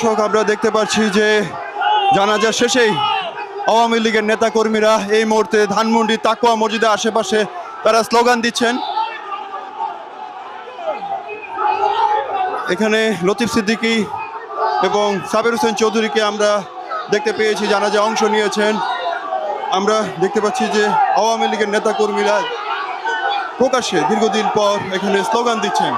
দর্শক আমরা দেখতে পাচ্ছি যে জানাজা শেষেই আওয়ামী লীগের নেতাকর্মীরা এই মুহূর্তে ধানমন্ডি তাকওয়া মসজিদের আশেপাশে তারা স্লোগান দিচ্ছেন। এখানে লতিফ সিদ্দিকী এবং সাবের হোসেন চৌধুরীকে আমরা দেখতে পেয়েছি জানাজায় অংশ নিয়েছেন। আমরা দেখতে পাচ্ছি যে আওয়ামী লীগের নেতাকর্মীরা প্রকাশ্যে দীর্ঘদিন পর এখানে স্লোগান দিচ্ছেন।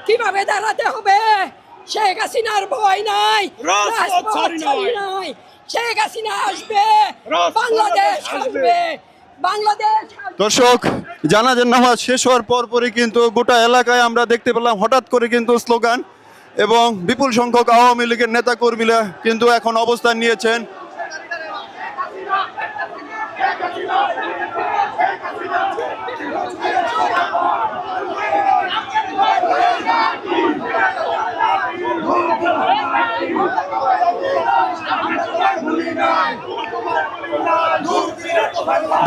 কিভাবে দাঁড়াতে হবে? শেখ হাসিনার ভয় নাই, নাই। শেখ হাসিনা আসবে, বাংলাদেশ আসবে, বাংলাদেশ। দর্শক জানাজার নামাজ শেষ হওয়ার পরপরই কিন্তু গোটা এলাকায় আমরা দেখতে পেলাম হঠাৎ করে কিন্তু স্লোগান এবং বিপুল সংখ্যক আওয়ামী লীগের নেতাকর্মীরা কিন্তু এখন অবস্থান নিয়েছেন।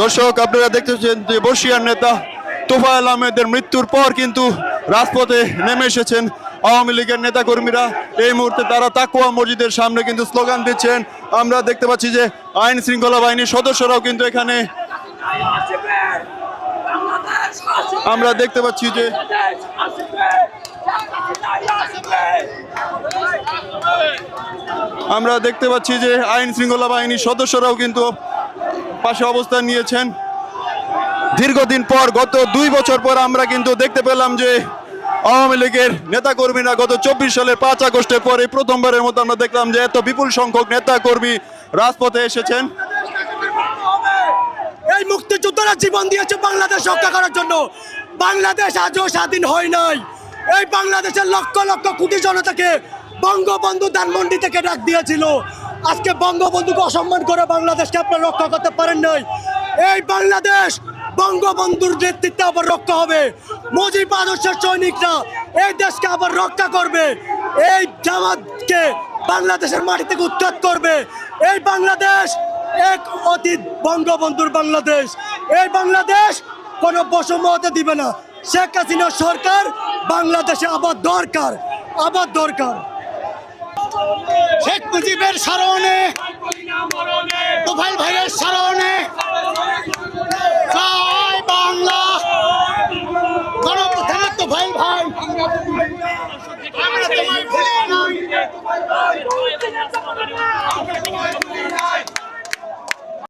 দর্শক আপনারা দেখতেছেন যে বর্ষিয়ার নেতা তোফায়েল আহমেদের মৃত্যুর পর কিন্তু রাজপথে নেমে এসেছেন আওয়ামী লীগের নেতাকর্মীরা। এই মুহূর্তে তারা তাকওয়া মসজিদের সামনে কিন্তু স্লোগান দিচ্ছেন। আমরা দেখতে পাচ্ছি যে আইন শৃঙ্খলা বাহিনীর সদস্যরাও কিন্তু এখানে আমরা দেখতে পাচ্ছি যে আইন শৃঙ্খলা বাহিনীর সদস্যরাও কিন্তু পাশে অবস্থান নিয়েছেন। দীর্ঘদিন পর গত 2 বছর পর আমরা কিন্তু দেখতে পেলাম যে আওয়ামী লীগের নেতাকর্মীরা গত 24 সালের 5 আগস্টের পরে প্রথমবারের মতো আমরা দেখলাম যে এত বিপুল সংখ্যক নেতাকর্মী রাজপথে এসেছেন। এই মুক্তিযোদ্ধারা জীবন দিয়েছে বাংলাদেশ রক্ষা করার জন্য। বাংলাদেশ আজও স্বাধীন হয় নাই। এই বাংলাদেশের লক্ষ লক্ষ কোটি জনতাকে বঙ্গবন্ধু ধানমন্ডি থেকে ডাক দিয়েছিল। আজকে বঙ্গবন্ধুকে অসম্মান করে বাংলাদেশকে আপনারা রক্ষা করতে পারেন নাই। এই বাংলাদেশ বঙ্গবন্ধুর নেতৃত্বে আবার রক্ষা হবে। মুজিব আদর্শের সৈনিকরা এই দেশকে আবার রক্ষা করবে। এই জামাতকে বাংলাদেশের মাটি থেকে উৎখাত করবে। এই বাংলাদেশ এক অতীত বঙ্গবন্ধুর বাংলাদেশ। এই বাংলাদেশ কোনো বৈষম্য হতে দিবে না। শেখ হাসিনা সরকার বাংলাদেশে আবার দরকার, আবার দরকার। শেখ মুজিবের স্মরণে, তোফায়েল ভাইয়ের স্মরণে